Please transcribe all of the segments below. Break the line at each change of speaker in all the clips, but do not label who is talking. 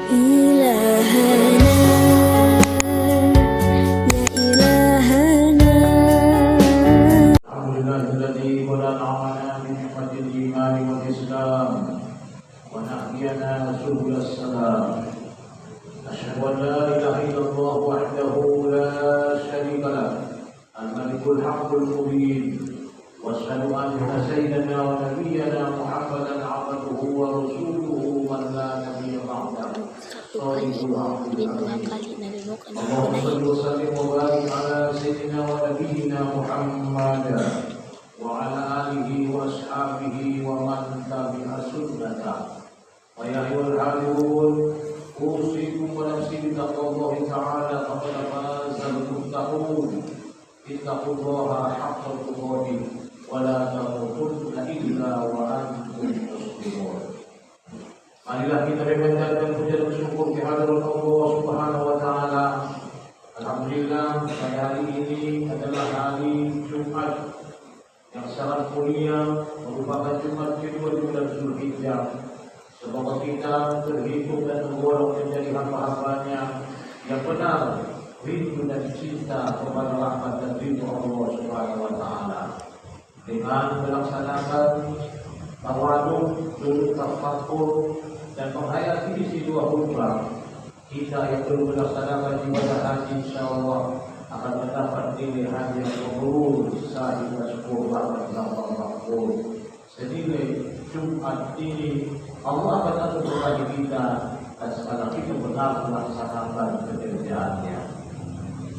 إلهنا يا إلهنا.
الحمد لله الذي قد أنعمنا بنعمة الإيمان والإسلام ونهدينا سبل السلام. أشهد أن لا إله إلا الله وحده لا شريك له الملك الحق المبين، وأشهد أن سيدنا ونبينا محمدا عبده ورسوله من لا نبي بعده. اللهم صل وسلم وبارك على سيدنا ونبينا محمد وعلى آله وأصحابه ومن تبع سنته. ويا أيها الحاضرون أوصيكم ونفسي بتقوى الله تعالى فقد فاز المتقون. اتقوا الله حق تقاته ولا تموتن إلا وأنتم مسلمون. Marilah kita memanjatkan puja dan syukur kehadirat Allah Subhanahu wa taala. Alhamdulillah, pada hari ini adalah hari Jumat yang sangat mulia, merupakan Jumat kedua di bulan Zulhijjah. Semoga kita terhitung dan tergolong menjadi hamba-hambanya yang benar rindu dan cinta kepada rahmat dan ridho Allah Subhanahu wa taala. Dengan melaksanakan tawaduk, duduk tafakkur dan menghayati isi dua khutbah, kita yang belum melaksanakan ibadah haji insyaallah akan mendapat nilai haji yang mabrur, sahih masykur, rahmat Allah maghfur. Senilai Jumat ini Allah akan atur bagi kita dan sekarang kita benar melaksanakan pekerjaannya.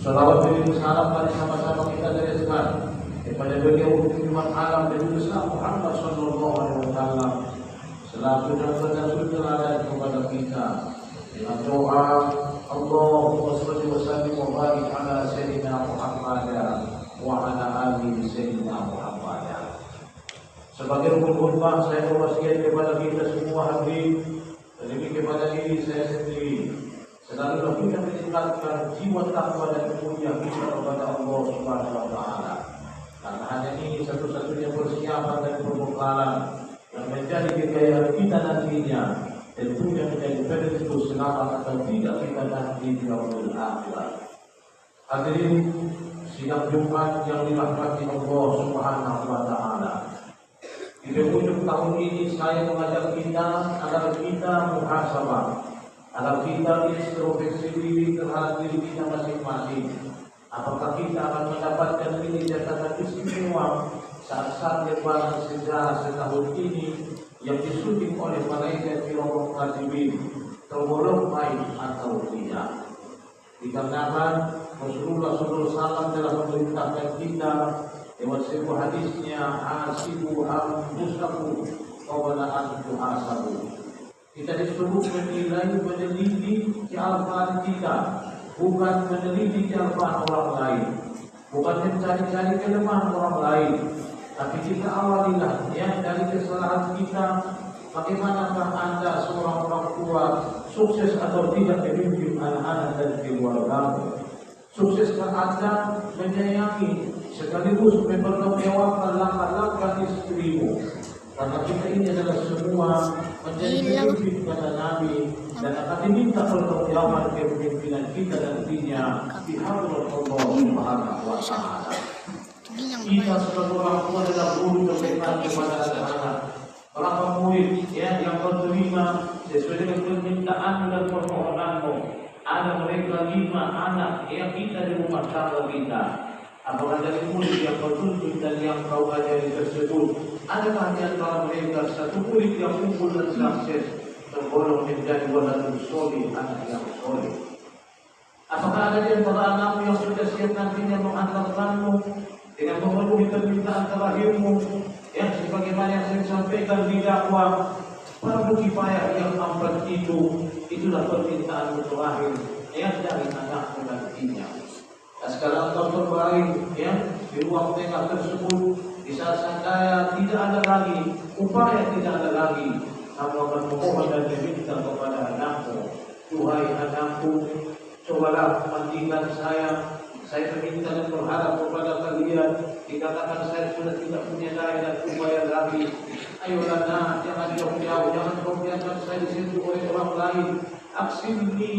Salawat dan salam mari sama-sama kita deraskan kepada beliau Utusan alam dan Rasul Muhammad sallallahu alaihi wasallam. Selalu dan teladan kepada kita dengan doa Allahumma shalli wa sallim wa barik ala sayyidina Muhammad wa ala ali sayyidina Muhammad. Sebagai rukun khutbah, saya berwasiat kepada kita semua hadirin, terlebih kepada diri saya sendiri, selalu kita meningkatkan jiwa takwa dan kemuliaan kita kepada Allah Subhanahu wa taala. Karena hanya ini satu-satunya persiapan dan pembekalan yang menjadi kekayaan kita nantinya, tentunya menjadi penentu selamat atau tidak kita nanti di yaumul akhir. Hadirin sidang Jumat yang dirahmati Allah Subhanahu wa taala. Di penghujung tahun ini saya mengajak kita agar kita muhasabah, agar kita introspeksi diri terhadap diri kita masing-masing. Apakah kita akan mendapatkan ini catatan istimewa saat-saat lebaran sejarah setahun ini yang disuting oleh malaikat kiram katibin, tergolong baik atau tidak? Dikarenakan Rasulullah SAW telah memerintahkan kita lewat sebuah hadisnya, hasibu anfusakum qabla an tuhasabu. Kita disuruh menilai, meneliti kealfaan kita, bukan meneliti kealfaan orang lain, bukan mencari-cari kelemahan orang lain, tapi kita awalilah dari kesalahan kita. Bagaimanakah Anda seorang orang tua sukses atau tidak memimpin anak-anak dan keluargamu? Sukseskah Anda menyayangi sekaligus mempertahankan langkah-langkah istrimu? Karena kita ini adalah semua menjadi pemimpin kata Nabi dan akan diminta pertanggungjawaban kepemimpinan kita nantinya di hadapan Allah Subhanahu wa taala. Kita sebagai orang tua adalah guru terdekat kepada anak-anak. Para murid yang berterima sesuai dengan permintaan dan permohonanmu. Ada mereka 5 anak yang kita di rumah tangga kita. Apakah dari murid yang bertunjuk dan yang kau ajari tersebut, adakah di antara mereka satu murid yang unggul dan sukses tergolong menjadi waladun soleh, anak yang soleh? Apakah ada di antara anakmu yang sudah siap nantinya menghantarkanmu dengan memenuhi permintaan terakhirmu, yang sebagaimana yang saya sampaikan di dakwah fardu kifayah yang 4 itulah permintaan terakhir yang dari anakmu nantinya. Dan sekarang engkau terbaring di ruang tengah tersebut, di saat saya tidak ada lagi upaya, tidak ada lagi, kamu akan memohon dan meminta kepada anakmu, duhai anakku, cobalah mandikan saya Saya meminta dan berharap kepada kalian, dikatakan saya sudah tidak punya daya dan upaya lagi. Ayolah nak, jangan jauh-jauh, jangan kau biarkan saya disentuh oleh orang lain. Aksini,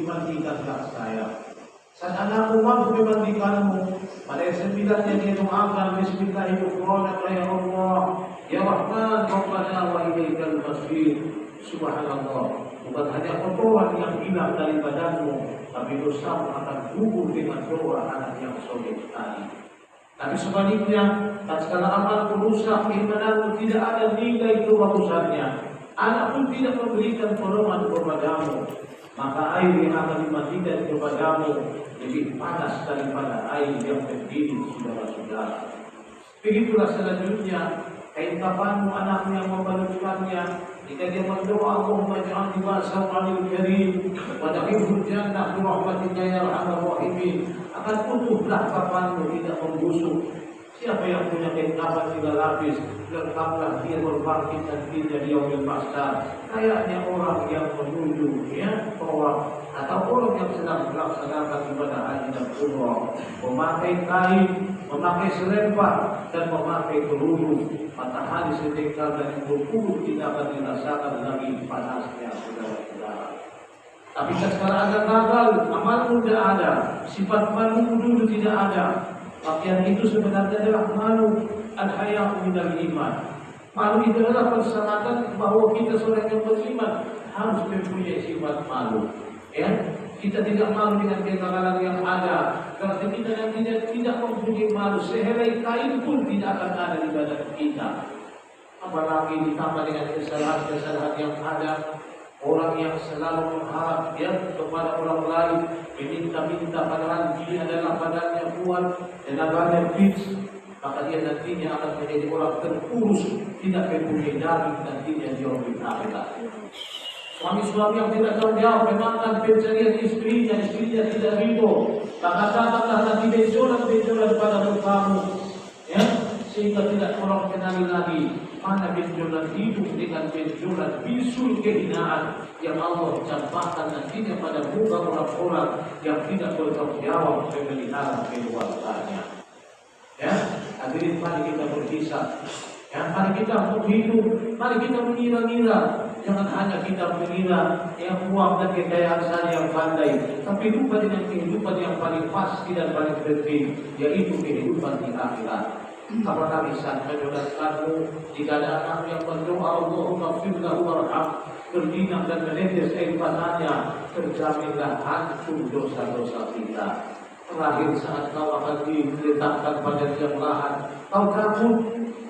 mandikanlah saya. Saat anakku mampu memandikanmu, pada yang 9 yang dia doakan, Bismillahirrahmanirrahim, ya Allah, ya Rahman, Rabbana wa ilaikal masir. Subhanallah, bukan hanya kotoran yang hilang dari badanmu, tapi dosamu akan gugur dengan doa anak yang soleh tadi. Tapi sebaliknya, tatkala amalku rusak, keimananmu tidak ada nilai kebagusannya, anak pun tidak memberikan pertolongan kepadamu, maka air yang akan dimandikan kepadamu lebih panas daripada air yang berdiri, saudara-saudara. Begitulah selanjutnya, kain kafanmu anakmu yang membalutkannya, jika dia berdoa, Allahumma ja'alni basar alil karim wa dakhilhul jannah bi rahmatika ya arhamar rahimin, akan utuhlah kafanmu, tidak membusuk. Siapa yang punya kain kafan 3 lapis, lengkaplah dia berbangkit nantinya di yaumil mahsyar. Kayaknya orang yang menuju tawaf atau orang yang sedang melaksanakan ibadah haji dan umrah, memakai kain, memakai selempar dan memakai kerudung, matahari setingkat dan berpuluh tidak akan dirasakan lagi panasnya, saudara-saudara. Tapi sekarang ada gagal, amalmu tidak ada, sifat malu dulu tidak ada. Pakaian itu sebenarnya adalah malu, al-haya minal iman. Malu itu adalah persyaratan bahwa kita seorang yang beriman harus mempunyai sifat malu. Ya, kita tidak malu dengan kegagalan yang ada. Kalau kita yang tidak mempunyai malu, sehelai kain pun tidak akan ada di badan kita. Apalagi ditambah dengan kesalahan-kesalahan yang ada. Orang yang selalu mengharap kepada orang lain, meminta-minta padahal dia adalah badannya kuat, tenaganya fit, maka dia nantinya akan menjadi orang terkurus, tidak mempunyai daging nantinya di yaumil akhirat. Suami-suami yang tidak tahu jawab memangkan pencarian istrinya tidak ridho, katakanlah nanti benjolan pada kamu, ya, sehingga tidak orang kenali lagi mana benjolan hidup dengan benjolan bisul kehinaan yang Allah campakkan nantinya pada muka orang-orang yang tidak bertanggung jawab memelihara keluarganya. Ya, hadirin, mari kita berpisah. Ya, mari kita hidup, mari kita mengira-ngira. Jangan hanya kita mengira yang uang dan kekayaan saja yang pandai, tapi lupa dengan kehidupan yang paling pasti dan paling penting, yaitu kehidupan di akhirat. Apakah bisa menjelaskanmu jika ada anak yang berdoa Allahumma firlahu warham, berjinak dan menetes air matanya, terjaminlah hancur dosa-dosa kita. Terakhir saat kau akan diletakkan pada liang lahat, kau takut.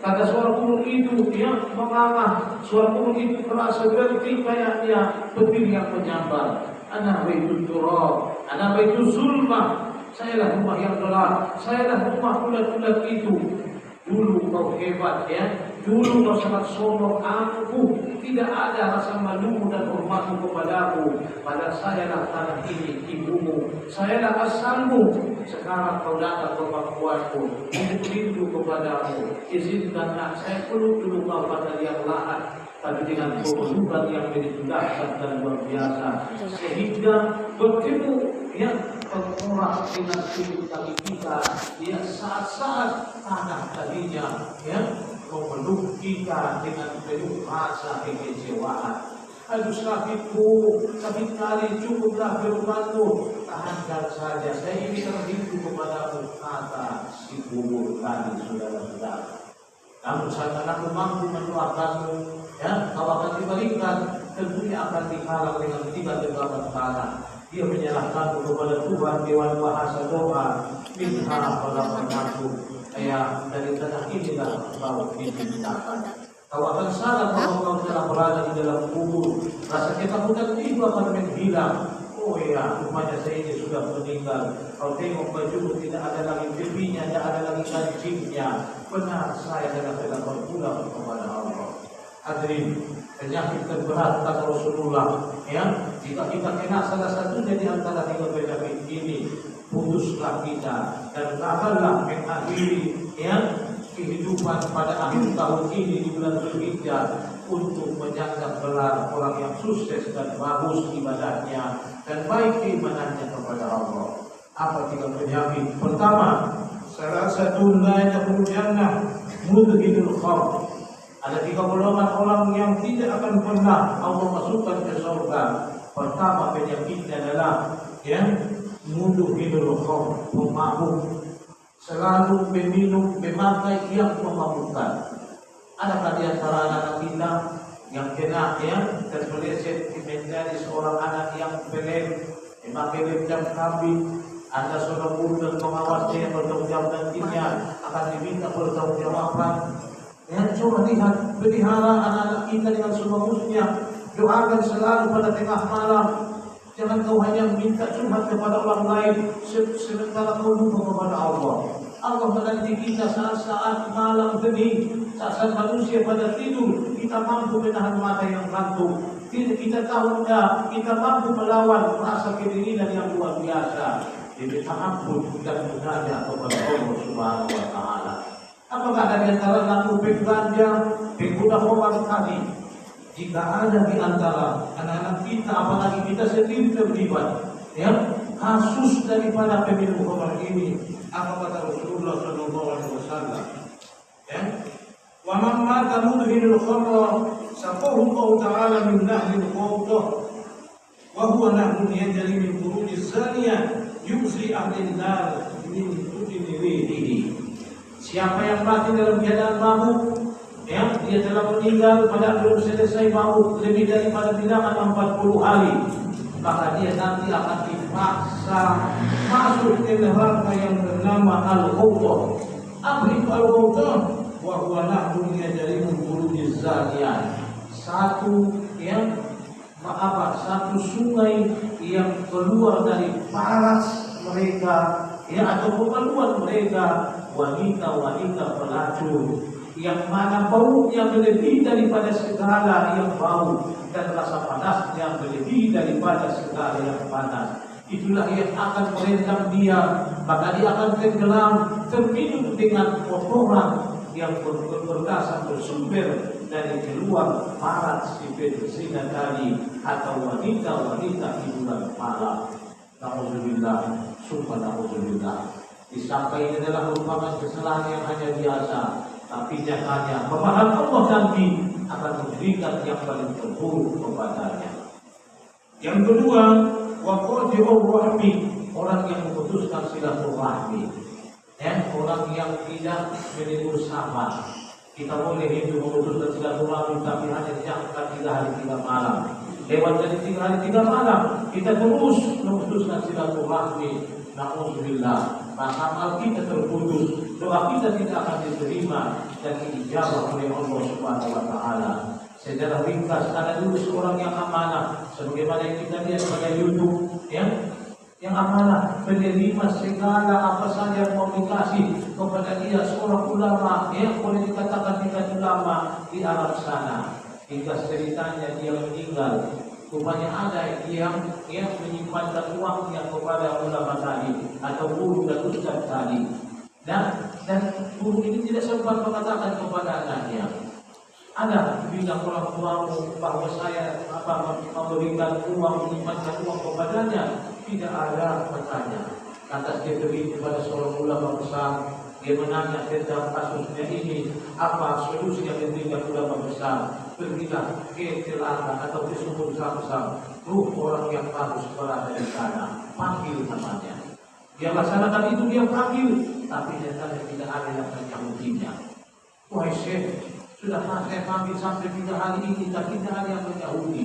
Kata suara burung itu yang menganga, suara burung itu keras seperti kayaknya petir yang menyambar. Ana baitul turab, ana baitul zulmah. Sayalah rumah yang gelap, sayalah rumah ulat-ulat itu. Dulu kau hebat, ya. Dulu kau sangat sombong, aku tidak ada rasa malumu dan hormatmu kepadaku. Pada sayalah tanah ini ibumu, sayalah asalmu. Sekarang kau datang ke pangkuanku, untuk rindu kepadamu. Izinkanlah saya peluk dulu kau pada liang lahat, tapi dengan keburukan yang begitu dahsyat dan luar biasa, sehingga bertemu yang pengorak dengan tubuh kaki kita, dia saat-saat tanah tadinya memeluk kita dengan penuh rasa kekecewaan. Aduh sakitku, sakit kali, cukuplah firmanmu, tahankan saja, saya ini terhidu kepadamu, kata si kubur tadi, saudara-saudara. Namun saat anakmu mampu mendoakanmu, kau akan diberikan, tentunya akan dihalang dengan 3 tegakan tanah. Dia menyerahkanmu kepada Tuhan Dewan Bahasa Doa, minha khalaqnakum, dari tanah inilah kau diciptakan. Kau akan sadar bahwa kau telah berada di dalam kubur. Rasa ketakutan itu akan menghilang. Oh ya, rupanya saya ini sudah meninggal. Kau tengok bajuku tidak ada lagi pipinya, tidak ada lagi kancingnya. Benar, saya telah berpulang kepada Allah. Hadirin, penyakit terberat kata Rasulullah, jika kita kena salah satu dari antara 3 penyakit ini, putuslah kita dan gagallah mengakhiri kehidupan pada akhir tahun ini di bulan Zulhijjah untuk menyandang gelar orang yang sukses dan bagus ibadahnya dan baik keimanannya kepada Allah. Apa 3 penyakit? Pertama, salah satu la yadkhulul jannah mudhinul khamr. Ada 3 golongan orang yang tidak akan pernah Allah masukkan ke surga. Pertama penyakitnya adalah mudhinul khamr, pemabuk. Selalu meminum, memakai yang memabukkan. Adakah di antara anak kita yang kena terpeleset menjadi seorang anak yang pelem, memakai lem jam kambing? Anda seorang guru dan pengawasnya yang bertanggung jawab nantinya akan diminta pertanggungjawaban. Coba lihat, pelihara anak-anak kita dengan sebagusnya. Doakan selalu pada tengah malam. Jangan kau hanya minta curhat kepada orang lain sementara kau lupa kepada Allah. Allah menanti kita saat-saat malam hening, saat manusia pada tidur, kita mampu menahan mata yang kantuk. Kita tahu kita mampu melawan rasa kedinginan yang luar biasa. Jadi ampun dan munajat kepada Allah Subhanahu wa taala. Apakah ada di antara laku pengganja, pengguna obat tadi? Jika ada di antara anak-anak kita, apalagi kita sendiri terlibat, kasus daripada peminum khamr ini, apa kata Rasulullah sallallahu alaihi wasallam? Wa man mata mudhinul khamr saqahu Allah taala min nahlil qawdah wa huwa nahlun yajri min furujiz zaniyah yusri ahlin nar min tudinihi. Siapa yang mati dalam keadaan mabuk, dia telah meninggal padahal belum selesai mabuk lebih daripada bilangan 40 hari, maka dia nanti akan dipaksa masuk ke neraka yang bernama Al-Qawdah. Apa itu Al-Qawdah? Wa huwa nahrun yajri min furujiz zaniyah. Satu sungai yang keluar dari paras mereka, atau keluar mereka wanita-wanita pelacur, yang mana baunya melebihi daripada segala yang bau dan rasa panasnya melebihi daripada segala yang panas. Itulah yang akan merendam dia, maka dia akan tenggelam terminum dengan kotoran yang berdasar bersumber dari keluar paras si berzina tadi atau wanita-wanita di bulan malam. Nauzubillah, sumpah nauzubillah. Disangka ini adalah merupakan kesalahan yang hanya biasa, tapi nyatanya pemahaman Allah nanti akan memberikan yang paling terburuk kepadanya. Yang kedua, waqati'ur rahmi, orang yang memutuskan silaturahmi, orang yang tidak menegur sahabat. Kita boleh hidup memutuskan silaturahmi, tapi hanya jangka 3 hari 3 malam. Lewat dari 3 hari 3 malam, kita terus memutuskan silaturahmi. Nauzubillah, maka amal kita terputus, doa kita tidak akan diterima dan diijabah oleh Allah Subhanahu wa taala. Secara ringkas, ada dulu seorang yang amanah, sebagaimana yang kita lihat pada YouTube, yang amanah menerima segala apa saja yang mau dikasih kepada dia, seorang ulama, boleh dikatakan tingkat ulama di Arab sana. Hingga ceritanya dia meninggal, rupanya ada yang menyimpankan uangnya kepada ulama tadi atau guru dan ustaz tadi, dan guru ini tidak sempat mengatakan kepada anaknya, ada bilang orang tuamu bahwa saya memberikan uang, menyimpankan uang kepadanya. Tidak ada, katanya. Lantas dia pergi kepada seorang ulama besar, dia menanya tentang kasusnya ini, apa solusi yang diberikan ulama besar. Pergilah ke telaga atau ke sumur Zam-Zam, orang yang harus berada di sana, panggil namanya. Dia laksanakan itu, dia panggil, tapi ternyata tidak ada yang menyahutinya. Wahai Syekh, sudah saya panggil sampai 3 hari ini, tapi tidak ada yang menyahudi.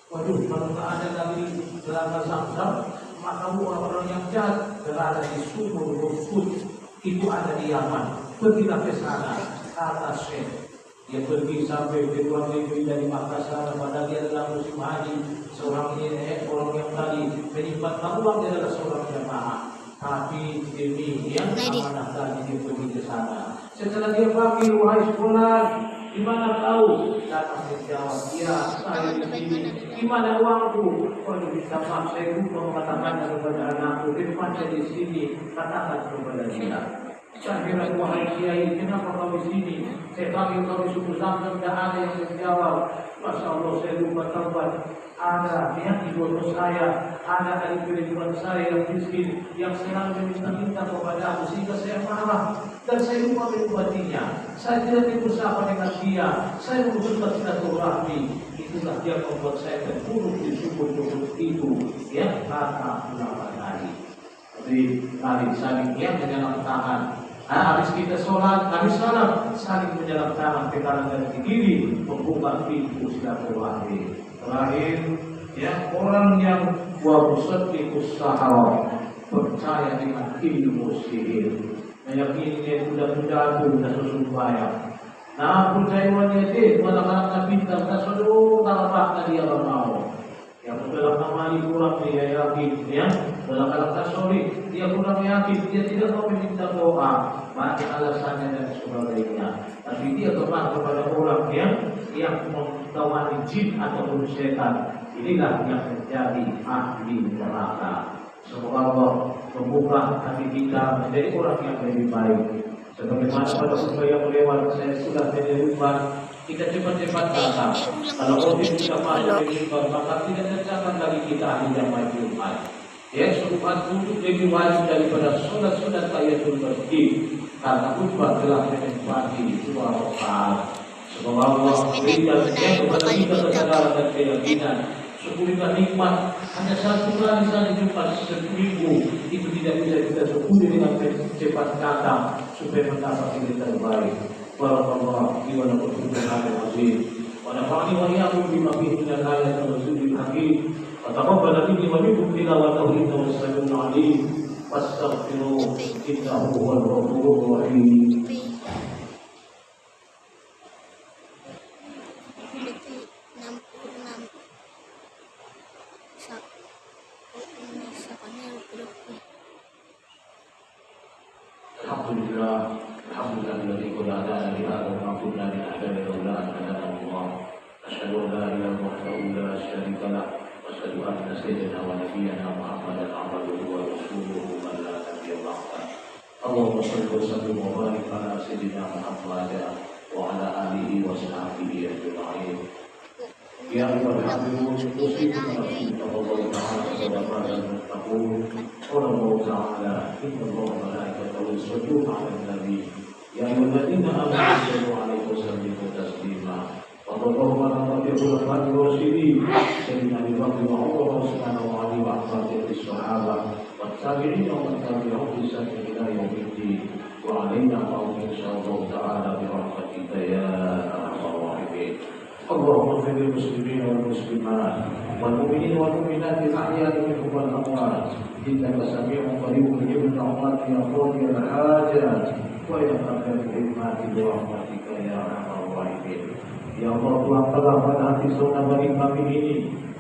Waduh, kalau tidak ada dari telaga Zam-Zam, maka orang-orang yang jahat berada di sumur Rufut, itu ada di Yaman. Pergilah ke sana, kata Syekh. Dia pergi sampai ke luar negeri dari Makassar, padahal dia adalah musim haji. Seorang ini, orang yang tadi menyimpan uang, dia adalah seorang jemaah. Tapi demi yang amanah tadi dia pergi ke sana. Setelah dia panggil, wahai sekolah, di mana kau? Datang menjawab, ya saya di sini. Di mana uangku? Kalau bisa maaf, saya lupa mengatakan kepada anakku. Di depan saya di sini, katakan kepada dia. Kehadiran wahai kiai, kenapa kami sini? Kami suku Zamzam tidak ada yang menjawab. Masya Allah, saya lupa taubat. Ada yang di bawah saya, ada dari kehidupan saya yang miskin, yang selalu meminta kepada aku sehingga saya marah dan saya lupa mengobatinya. Saya tidak berusaha dengan dia. Saya membutuhkan silaturahmi. Itulah yang membuat saya terpuruk di syukur-syukur itu. Ya, kata ulama tadi. Jadi tadi saling yang menjalang tangan. Habis kita sholat, habis salam, saling menjalang tangan ke kanan dan ke kiri, membuka pintu silaturahmi. Terakhir, ya, orang yang wabusaddiqus sahara, percaya dengan ilmu sihir, meyakini dia sudah sesumbaya. Nah, percaya wanita, walau bintang tak seluruh talabah dia bermau. Yang dalam amali kurang dia yakin, ya, dalam tasawuf dia kurang yakin, dia tidak mau meminta doa, maka alasannya dan sebagainya. Tapi dia berdoa kepada orang yang mentawani jin ataupun setan. Inilah yang menjadi ahli neraka. Semoga Allah membuka hati kita menjadi orang yang lebih baik. Sebagaimana pada khutbah yang lewat saya sudah menyebutkan, kita cepat-cepat datang. Kalau orang tidak masuk di mimbar, maka tidak tercatat lagi kita ahli yang Jumat. Ya, Jumat untuk lebih wajib daripada sunat-sunat tahiyatul masjid. Karena khutbah telah menikmati dua rakaat. Semoga Allah berikan kepada kita kesadaran dan keyakinan. Sekulitnya nikmat hanya satu kali saja Jumat seminggu itu tidak bisa kita syukuri dengan cepat datang supaya mendapat yang terbaik. Barakallahu fi wa lakum fil Qur'anil azim. Wa nafa'ani wa iyyakum bima fihi min al-ayati wa rasulil hakim. Wa taqabbal minni wa minkum tilawatahu innahu as-sami'ul 'alim. Wastaghfiruhu innahu huwal ghafurur rahim. Alhamdulillah qad hadana li hadha wa ma kunna linahtadiya lawla an hadana Allah. Asyhadu an la ilaha illallah la syarika lah wa asyhadu anna sayyidina wa nabiyyana Muhammadan abduhu wa rasuluhu man la nabiyya ba'da. Allahumma shalli wa sallim wa barik ala sayyidina Muhammad wa ala alihi wa sahbihi ajma'in. Ya ayyuhal hafizun usikum bi taqwallahi ta'ala wa taqullaha. Qala Allah ta'ala inna Allaha wa malaikatahu yusalluna 'alan nabi. Ya ayyuhalladzina amanu sallu 'alaihi wa sallimu taslima. Wa sallallahu ala khairir rasulin sayyidina Abi Bakr wa Umar radhiyallahu anhu wa ahmadi as-sahabah wa tabi'in wa tabi'ihim bi ihsan ila yaumiddin. Wa 'alaina wa insyaallah ta'ala bi rahmatika ya arhamar rahimin. Allahumma ighfir lil muslimin wal muslimat wal mu'minin wal mu'minat al-ahya'i minhum wal amwat. Innaka sami'un qaribun mujibud da'wat ya qadi al-hajat. Wa ya qadar hikmati wa rahmatika ya arhamar rahimin. Ya Allah, tuangkanlah pada hati saudara kami ini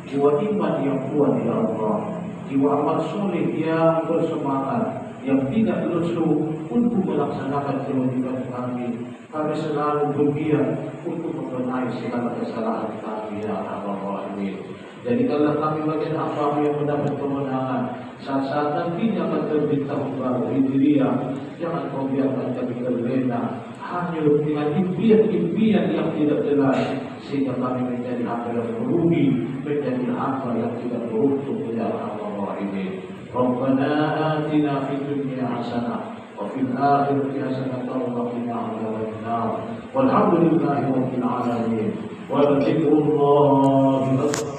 jiwa iman yang kuat ya Allah, jiwa amal soleh yang bersemangat, yang tidak lesu untuk melaksanakan kewajiban kami. Kami selalu bergiat untuk membenahi segala kesalahan kami ya Arhamar Rahimin. Jadikanlah kami bagian hamba yang mendapat kemenangan saat-saat nantinya akan terbit tahun baru Hijriah. Jangan kau biarkan kami terlena hanya dengan impian-impian yang tidak jelas, sehingga kami menjadi hamba yang merugi, menjadi hamba yang tidak beruntung ya Arhamar Rahimin. Rabbana atina fid dunya hasanah wa fil akhirati hasanah wa qina adzabannar. Walhamdulillahi rabbil alamin. Wa dzikrullahi akbar.